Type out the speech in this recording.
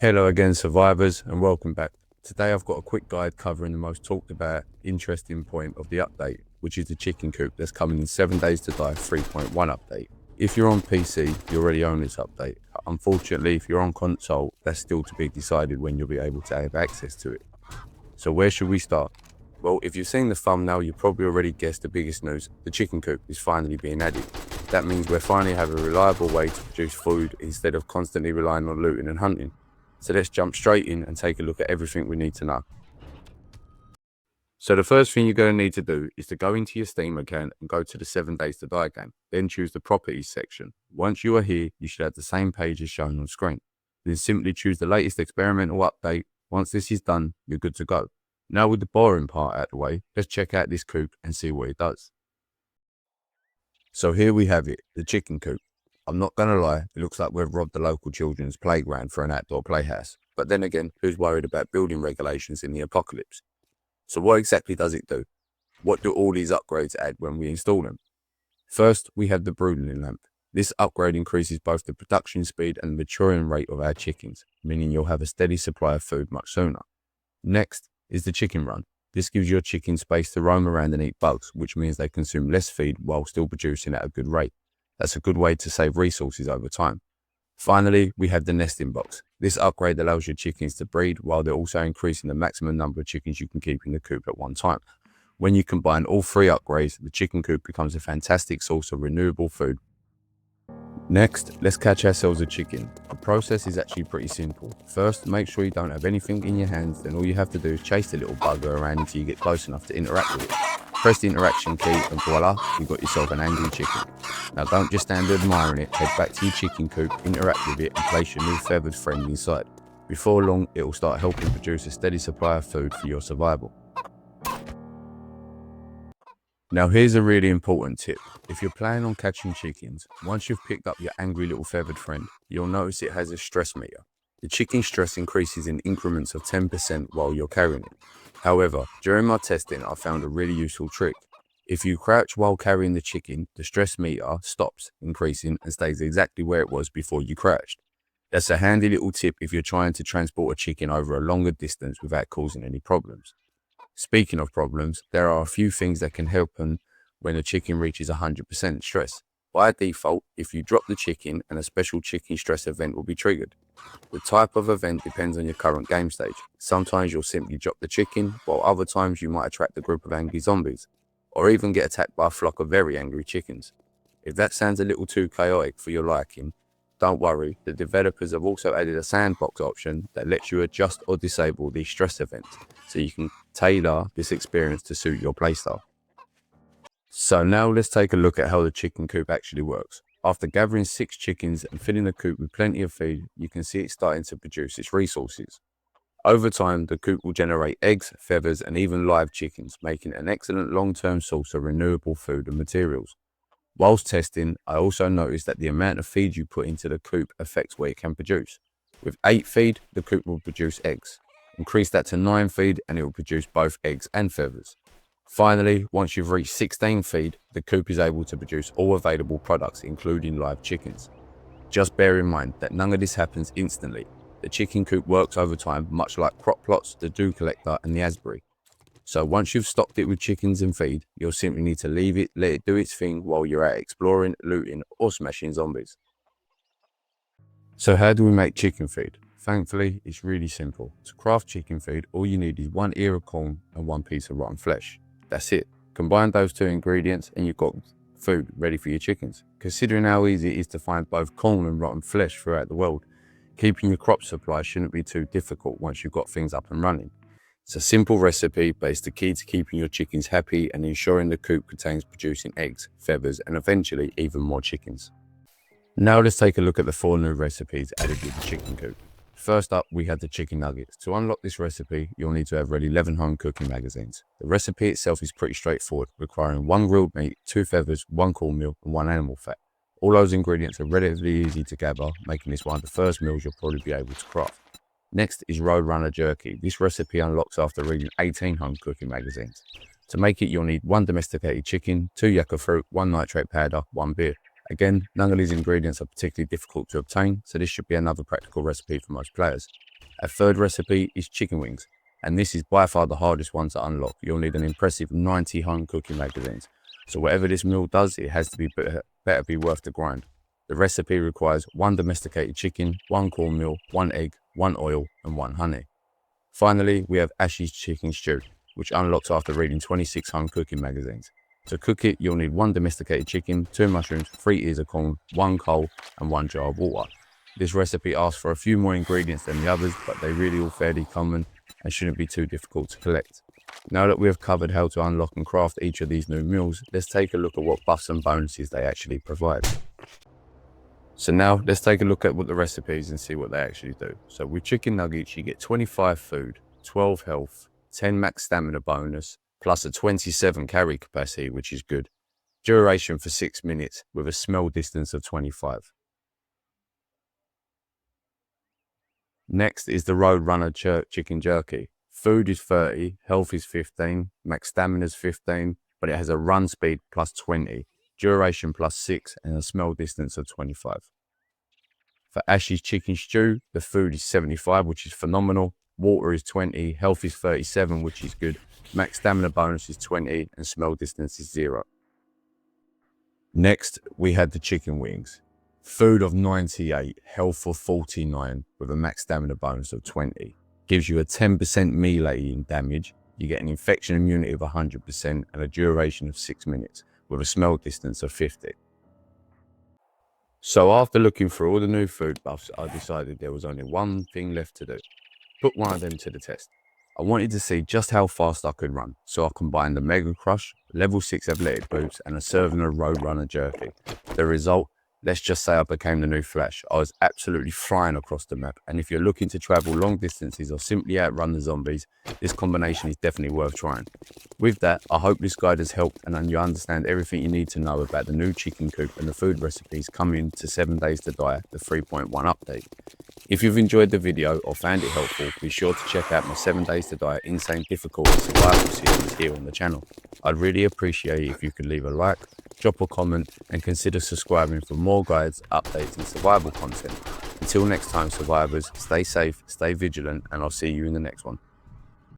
Hello again, survivors, and welcome back. Today I've got a quick guide covering the most talked about, interesting point of the update, which is the Chicken Coop that's coming in 7 Days to Die 3.1 update. If you're on PC, you already own this update. Unfortunately, if you're on console, that's still to be decided when you'll be able to have access to it. So where should we start? Well, if you've seen the thumbnail, you probably already guessed the biggest news. The Chicken Coop is finally being added. That means we're finally have a reliable way to produce food instead of constantly relying on looting and hunting. So let's jump straight in and take a look at everything we need to know. So the first thing you're going to need to do is to go into your Steam account and go to the 7 Days to Die game. Then choose the properties section. Once you are here, you should have the same page as shown on screen. Then simply choose the latest experimental update. Once this is done, you're good to go. Now with the boring part out of the way, let's check out this coop and see what it does. So here we have it, the Chicken Coop. I'm not going to lie, it looks like we've robbed the local children's playground for an outdoor playhouse. But then again, who's worried about building regulations in the apocalypse? So what exactly does it do? What do all these upgrades add when we install them? First, we have the brooding lamp. This upgrade increases both the production speed and the maturing rate of our chickens, meaning you'll have a steady supply of food much sooner. Next is the chicken run. This gives your chicken space to roam around and eat bugs, which means they consume less feed while still producing at a good rate. That's a good way to save resources over time. Finally, we have the nesting box. This upgrade allows your chickens to breed while they're also increasing the maximum number of chickens you can keep in the coop at one time. When you combine all three upgrades, the chicken coop becomes a fantastic source of renewable food. Next, let's catch ourselves a chicken. The process is actually pretty simple. First, make sure you don't have anything in your hands, then all you have to do is chase the little bugger around until you get close enough to interact with it. Press the interaction key and voila, you've got yourself an angry chicken. Now don't just stand admiring it, head back to your chicken coop, interact with it and place your new feathered friend inside. Before long, it will start helping produce a steady supply of food for your survival. Now here's a really important tip. If you're planning on catching chickens, once you've picked up your angry little feathered friend, you'll notice it has a stress meter. The chicken stress increases in increments of 10% while you're carrying it. However, during my testing, I found a really useful trick. If you crouch while carrying the chicken, the stress meter stops increasing and stays exactly where it was before you crouched. That's a handy little tip if you're trying to transport a chicken over a longer distance without causing any problems. Speaking of problems, there are a few things that can happen when a chicken reaches 100% stress. By default, if you drop the chicken, a special chicken stress event will be triggered. The type of event depends on your current game stage. Sometimes you'll simply drop the chicken, while other times you might attract a group of angry zombies, or even get attacked by a flock of very angry chickens. If that sounds a little too chaotic for your liking, don't worry, the developers have also added a sandbox option that lets you adjust or disable these stress events, so you can tailor this experience to suit your playstyle. So now let's take a look at how the chicken coop actually works. After gathering 6 chickens and filling the coop with plenty of feed, you can see it starting to produce its resources. Over time, the coop will generate eggs, feathers, and even live chickens, making it an excellent long-term source of renewable food and materials. Whilst testing, I also noticed that the amount of feed you put into the coop affects what it can produce. With 8 feed, the coop will produce eggs. Increase that to 9 feed and it will produce both eggs and feathers. Finally, once you've reached 16 feed, the coop is able to produce all available products, including live chickens. Just bear in mind that none of this happens instantly. The chicken coop works over time, much like crop plots, the dew collector, and the aspiary. So once you've stocked it with chickens and feed, you'll simply need to leave it, let it do its thing while you're out exploring, looting, or smashing zombies. So how do we make chicken feed? Thankfully, it's really simple. To craft chicken feed, all you need is 1 ear of corn and 1 piece of rotten flesh. That's it. Combine those 2 ingredients and you've got food ready for your chickens. Considering how easy it is to find both corn and rotten flesh throughout the world, keeping your crop supply shouldn't be too difficult once you've got things up and running. It's a simple recipe, but it's the key to keeping your chickens happy and ensuring the coop contains producing eggs, feathers, and eventually even more chickens. Now let's take a look at the 4 new recipes added with the chicken coop. First up, we have the chicken nuggets. To unlock this recipe, you'll need to have read 11 home cooking magazines. The recipe itself is pretty straightforward, requiring 1 grilled meat, 2 feathers, 1 cornmeal, and 1 animal fat. All those ingredients are relatively easy to gather, making this one of the first meals you'll probably be able to craft. Next is Road Runner Jerky. This recipe unlocks after reading 18 home cooking magazines. To make it, you'll need 1 domesticated chicken, 2 yucca fruit, 1 nitrate powder, 1 beer. Again, none of these ingredients are particularly difficult to obtain, so this should be another practical recipe for most players. Our third recipe is chicken wings, and this is by far the hardest one to unlock. You'll need an impressive 90 home cooking magazines. So whatever this meal does, it has to be better be worth the grind. The recipe requires 1 domesticated chicken, 1 cornmeal, 1 egg, 1 oil, and 1 honey. Finally, we have Ashley's chicken stew, which unlocks after reading 26 home cooking magazines. To cook it, you'll need 1 domesticated chicken, 2 mushrooms, 3 ears of corn, 1 coal, and 1 jar of water. This recipe asks for a few more ingredients than the others, but they really all fairly common and shouldn't be too difficult to collect. Now that we have covered how to unlock and craft each of these new meals, let's take a look at what buffs and bonuses they actually provide. So now let's take a look at what the recipes and see what they actually do. So with chicken nuggets, you get 25 food, 12 health, 10 max stamina bonus, plus a 27 carry capacity, which is good. Duration for 6 minutes with a smell distance of 25. Next is the Road Runner Chicken Jerky. Food is 30, health is 15, max stamina is 15, but it has a run speed plus 20, duration plus 6, and a smell distance of 25. For Ashley's chicken stew, the food is 75, which is phenomenal. Water is 20, health is 37, which is good. Max stamina bonus is 20, and smell distance is 0. Next, we had the chicken wings. Food of 98, health of 49, with a max stamina bonus of 20. Gives you a 10% melee in damage. You get an infection immunity of 100% and a duration of 6 minutes, with a smell distance of 50. So after looking through all the new food buffs, I decided there was only one thing left to do. Put one of them to the test. I wanted to see just how fast I could run, so I combined the Mega Crush, level 6 athletic boots, and a serving of Road Runner Jerky. The result? Let's just say I became the new Flash. I was absolutely flying across the map, and if you're looking to travel long distances or simply outrun the zombies, this combination is definitely worth trying. With that, I hope this guide has helped and you understand everything you need to know about the new Chicken Coop and the food recipes coming to 7 Days to Die, the 3.1 update. If you've enjoyed the video or found it helpful, be sure to check out my 7 Days to Die Insane Difficulty Survival series here on the channel. I'd really appreciate it if you could leave a like, drop a comment, and consider subscribing for more guides, updates, and survival content. Until next time, survivors, stay safe, stay vigilant, and I'll see you in the next one.